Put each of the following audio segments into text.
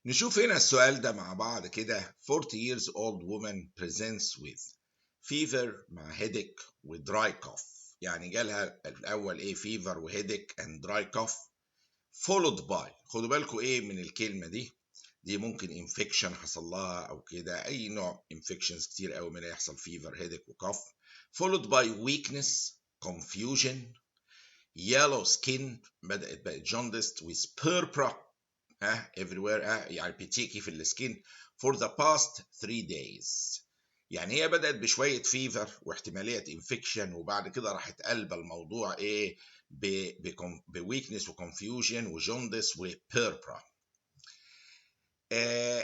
نشوف هنا السؤال ده مع بعض كده. 40 years old woman presents with fever مع headache و dry cough. يعني جالها الأول إيه fever و headache and dry cough followed by. خدوا بالكم إيه من الكلمة دي ممكن infection حصل لها أو كده، أي نوع infections كتير قوي منها يحصل fever headache و cough followed by weakness confusion yellow skin بقت jaundiced with purpura everywhere يعني بتيجي في السكين for the past 3 days. يعني هي بدأت بشوية فيفر واحتمالية انفكشن، وبعد كده راحت قلبة الموضوع ايه بويكنس وكونفيوجن وجوندس وبيربرا.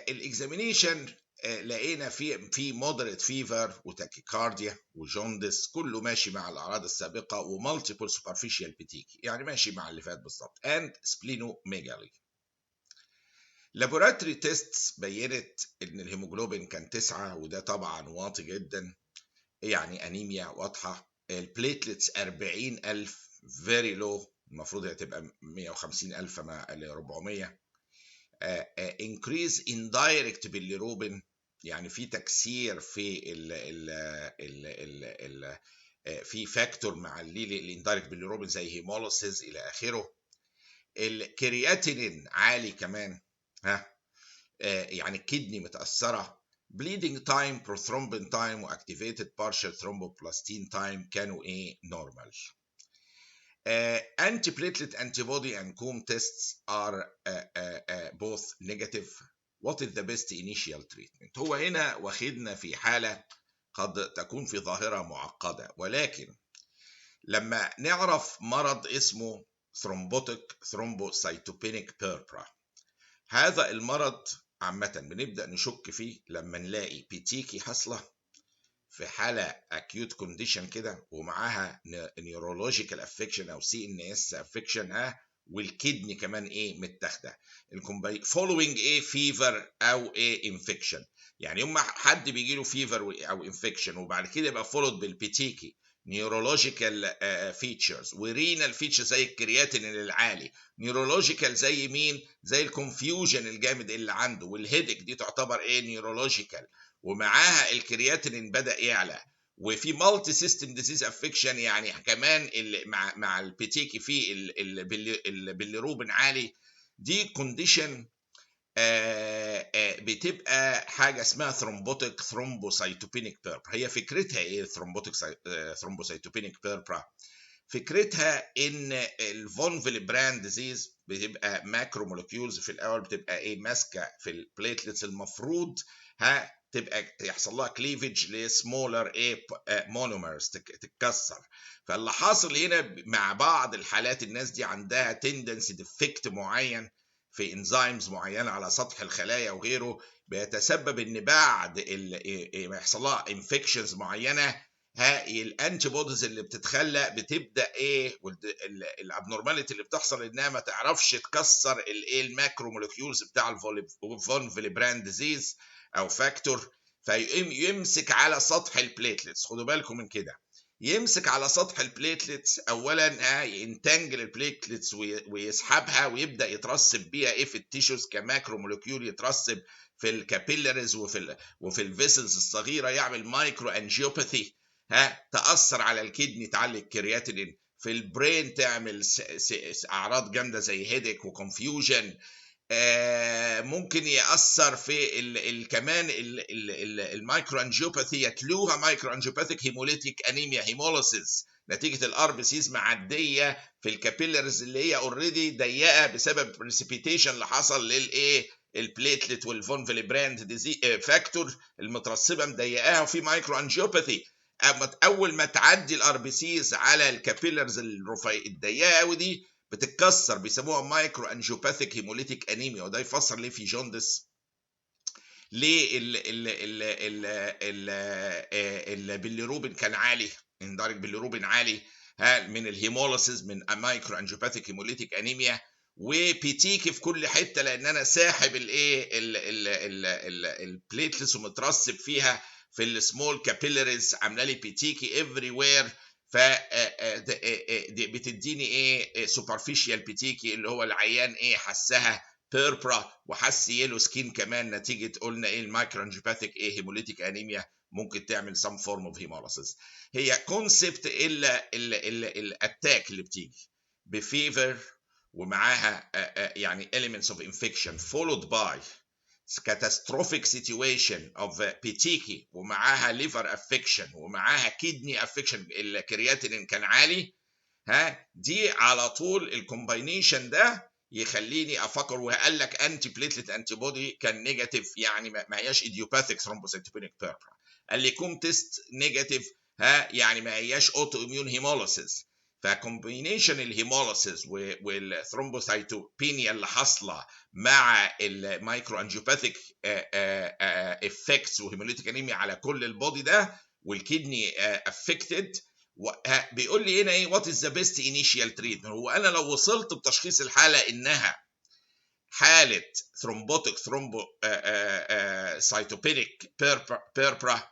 الاكزامينيشن لقينا في مودريت فيفر وتاكيكارديا وجوندس، كله ماشي مع الاعراض السابقه، ومالتيبل سوبرفيشال بتيكي يعني ماشي مع اللي فات بالظبط، and سبلينوميجالي. لابوراتوري تيست بينت ان الهيموجلوبين كان 9، وده طبعا واطي جدا، يعني انيميا واضحه. البليتلتس 40,000 فيري لو، المفروض هي تبقى 150,000 مع 400. انكريز اندايركت بالليروبين، يعني في تكسير في ال في فاكتور مع الاندايركت بالليروبين زي هيموليسيس الى اخره. الكرياتينين عالي كمان، يعني الكدني متأثرة. bleeding time prothrombin time وactivated partial thromboplastin time كانوا ايه normal. antiplatelet antibody and COMB tests are both negative. What is the best initial treatment؟ هو هنا واخدنا في حالة قد تكون في ظاهرة معقدة، ولكن لما نعرف مرض اسمه thrombotic thrombocytopenic purpura، هذا المرض عامة بنبدأ نشك فيه لما نلاقي بيتيكي حاصلة في حالة acute condition كده، ومعاها neurological affection أو CNS affection والكدني كمان إيه متاخدة following إيه fever أو إيه infection. يعني يوم ما حد بيجي له fever أو infection وبعد كده يبقى followed بالبيتيكي neurological features ورينال features زي الكرياتين العالي، neurological زي مين؟ زي الكونفيوجن الجامد اللي عنده، والهيدك دي تعتبر ايه neurological، ومعاها الكرياتين بدأ يعلى، وفي مالتي سيستم ديزيز افكشن، يعني كمان مع البيتيكي في البيليروبين عالي. دي كونديشن بتبقى حاجه اسمها ثرومبوتيك ثرومبوسايتوبينيك بيربرا. هي فكرتها ايه ثرومبوتيك ثرومبوسايتوبينيك بيربرا؟ فكرتها ان الفون فيليبراند ديزيز بتبقى ماكرو مولكيولز في الاول، بتبقى ايه ماسكه في البليتلتس، المفروض تبقى يحصل لها كليفج لسمولر ايه مونومرز تتكسر. فاللي حاصل هنا مع بعض الحالات، الناس دي عندها تندنسي ديفكت معين في انزيمز معينه على سطح الخلايا وغيره، بيتسبب ان بعد ما يحصل لها انفكشنز معينه الانتي بوديز اللي بتتخلق بتبدا ايه، الابنورماليتي اللي بتحصل انها ما تعرفش تكسر الايه الماكرو مولكيولز بتاع الفون فيليبراند ديزيز او فاكتور، فيمسك على سطح البليتلتس. خدوا بالكم من كده، يمسك على سطح البليتلتس اولا، ينتنجل البليتلتس ويسحبها ويبدا يترسب بيها ايه في التيشوز كماكرو مولكيول، يترسب في الكابيلاريز وفي الفيسلز الصغيره، يعمل مايكرو انجيوباثي، تاثر على الكدني، تعلي الكرياتين في البرين، تعمل اعراض جامده زي هيديك وكونفيوجن. ممكن ياثر في كمان المايكرو انجيوباثي، يتلوها مايكرو انجيوباثيك هيموليتيك انيميا هيموليسيس، نتيجه الار بي سيز معديه في الكابيلاريز اللي هي اوريدي ضيقه بسبب بريسيبيتيشن اللي حصل للايه البليتلت والفون فيليبراند ديزي فاكتور المترسبه مضيقاها، وفي مايكرو انجيوباثي. اول ما تعدي الار بي سيز على الكابيلارز الضيقه قوي دي بتتكسر، بيسموها مايكرو انجيوباثيك هيموليتيك انيميا، وده يفسر ليه في جوندس، ليه البيليروبين كان عالي، اندارك بالليروبين عالي من الهيموليسيس، من مايكرو انجيوباثيك هيموليتيك انيميا، وبيتيكي في كل حته لان انا ساحب الايه البليتلس ومترسب فيها في السمول كابيلاريز، عامله لي بيتيكي افري وير، ف بتديني ايه سوبرفيشال بيتيكي اللي هو العيان ايه حسها بيربرا، وحس يلو سكين كمان نتيجه قلنا ايه المايكرو انجيوباثيك ايه هيموليتيك انيميا ممكن تعمل some form of hemolysis. هي كونسبت الاتاك اللي بتيجي بفيفر ومعاها يعني elements of infection followed by catastrophic situation of petechiae ومعاها liver affection ومعاها kidney affection الكرياتين كان عالي، دي على طول الكومباينيشن ده يخليني افكر. وقال لك انتي بليتلت انتي بودي كان نيجاتيف، يعني ما هياش ايديوباثيك ثرومبوسيتوبينيك بيربرا. قال لي كوم تيست نيجاتيف، يعني ما هياش اوتو اميون هيموليسيس. فكومبينيشن الهيموليسيس والثرومبوسيتوبينيا اللي حاصله مع المايكرو انجيوباثيك افكتس وهيموليتيك انيميا على كل البودي ده والكدني افكتد. بيقول لي هنا ايه وات از ذا بيست انيشيال تريتمنت. هو انا لو وصلت بتشخيص الحاله انها حاله ثرومبوتيك سايتوبينيك بيربرا،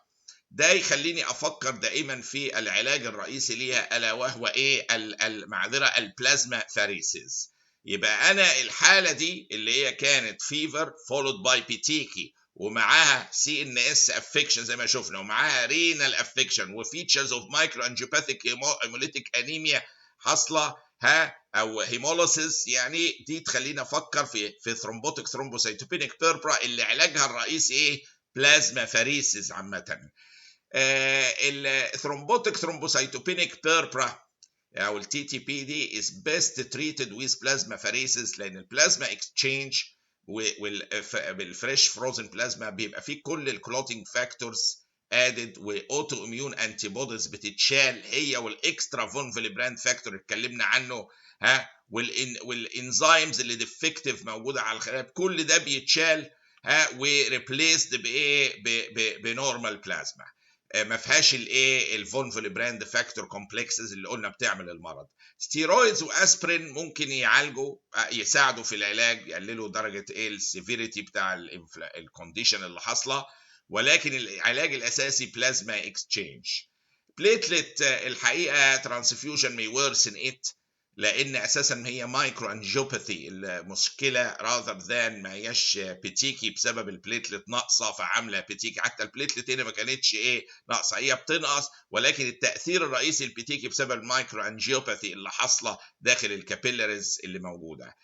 ده يخليني افكر دائما في العلاج الرئيسي ليها الا وهو ايه المعذره البلازما فاريسيس. يبقى انا الحاله دي اللي هي كانت فيفر فولود باي بيتيكي ومعاها سي ان اس افكشن زي ما شفنا ومعاها رينال افكشن وفيتشرز اوف مايكرو انجيوباثيك هيموليتيك انيميا حاصله او هيموليسيس، يعني دي تخلينا افكر في ثرومبوتيك ثرومبوسيتوبينيك بيربرا اللي علاجها الرئيسي ايه بلازما فاريسيس عامه. الثرومبوتيك ثرومبوسيتوبينيك بيربرا او التي تي بي دي is best treated with plasma pheresis، لان البلازما اكسشينج والفريش فروزن بلازما بيبقى فيه كل الكلوتينج فاكتورز ادد واوتو اميون انتي بوديز بتتشال هي والاكسترا فون فيليبراند فاكتور اتكلمنا عنه والانزيمز اللي ديفكتيف موجوده على الخلايا كل ده بيتشال وريبليسد بايه بنورمال بلازما ما فيهاش الايه الفون فيليبراند فاكتور كومبلكسز اللي قلنا بتعمل المرض. ستيرويدز واسبرين ممكن يعالجوا يساعدوا في العلاج يقللوا درجه ايه السيفيريتي بتاع الكونديشن اللي حاصله، ولكن العلاج الاساسي بلازما اكسشينج. بليتلت الحقيقه ترانسفيوجن may worsen it لان اساسا هي مايكرو انجيوباثي المشكله راذر ذان ما هياش بيتيكي بسبب البليتلت ناقصه فعامله بيتيكي. حتى البليتلت هنا ما كانتش ايه ناقصه، هي بتنقص، ولكن التاثير الرئيسي البيتيكي بسبب المايكرو انجيوباثي اللي حاصله داخل الكابيلاريز اللي موجوده.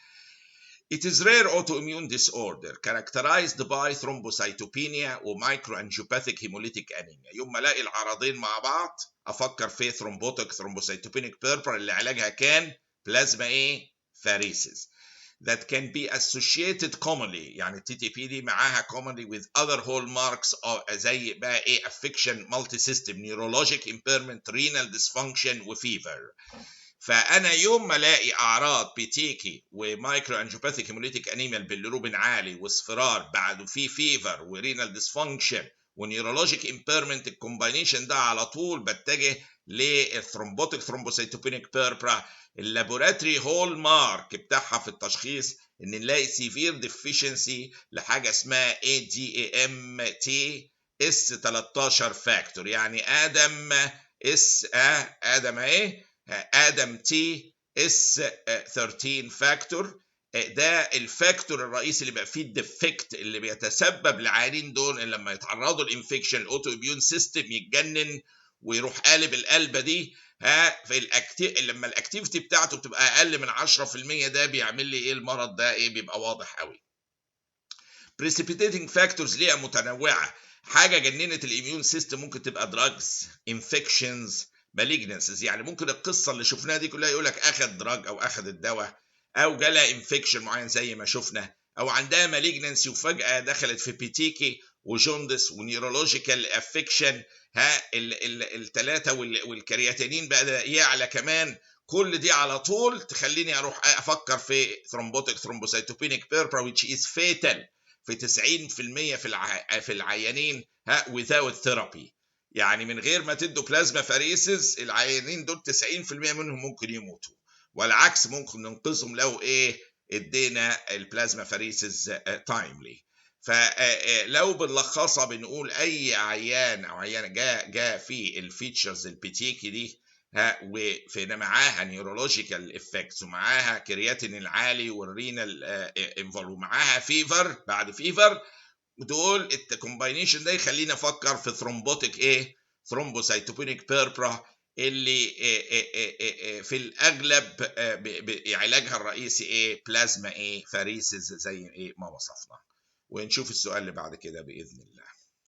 It is rare autoimmune disorder characterized by thrombocytopenia ومايكروانجيوباثيك hemolytic anemia. يوم ما الاقي العرضين مع بعض افكر في thrombotic thrombocytopenic purpura اللي علاجها كان بلازما ايه فاريسيس that can be associated commonly، يعني التي تي بي دي معاها commonly with other hallmarks زي بقى ايه affection multisystem neurologic impairment renal dysfunction وفيفر. فانا يوم ما الاقي اعراض بيتيكي ومايكرو انجيوباثيك هيموليتيك انيميا البيليروبين عالي واصفرار بعده في فيفر ورينال ديسفانكشن ونيورولوجيك امبيرمنت، الكومباينيشن ده على طول بتجه للثرومبوتيك ثرومبوسيتوبينيك بيربرا. اللابوراتوري هول مارك بتاعها في التشخيص ان نلاقي سيفير ديفيشنسي لحاجه اسمها ADAMT S13 فاكتور، يعني ادم ادم تي اس 13 فاكتور. ده الفاكتور الرئيسي اللي بقى فيه الديفكت اللي بيتسبب للعيانين دول ان لما يتعرضوا للانفكشن الاوتو اميون سيستم يتجنن ويروح قالب القلبه دي في لما الاكتيفيتي بتاعته بتبقى اقل من 10% ده بيعمل لي ايه المرض ده ايه بيبقى واضح قوي. precipitating factors ليها متنوعه، حاجه جننت الاميون سيستم ممكن تبقى دراجز انفكشنز malignancies، يعني ممكن القصه اللي شفناها دي كلها يقول لك اخذ دراج او اخذ الدواء او جالها انفكشن معين زي ما شفنا او عندها malignancy وفجاه دخلت في بيتيكي وجوندس ونيورولوجيكال افكشن الثلاثه والكرياتينين بقى يعلى كمان. كل دي على طول تخليني اروح افكر في ثرومبوتيك ثرومبوسيتوبينيك بيربرا which is fatal في 90% في العيانين without therapy، يعني من غير ما تدوا بلازما فاريسيس العيانين دول 90% منهم ممكن يموتوا، والعكس ممكن ننقذهم لو ايه ادينا البلازما فاريسيس تايملي. فلو بنلخصها بنقول اي عيان او عيانه جاء في الفيتشرز البيتيكي دي وفي معاها نيورولوجيكال افكتس ومعاها كرياتين العالي والرينال انفول ومعاها فيفر بعد فيفر، دول الكومباينيشن ده يخلينا افكر في ثرومبوتيك ايه، ثرومبوسايتوبينيك بيربرا، اللي في الاغلب علاجها الرئيسي ايه، بلازما ايه، فاريسز زي ايه ما وصفنا. ونشوف السؤال اللي بعد كده باذن الله.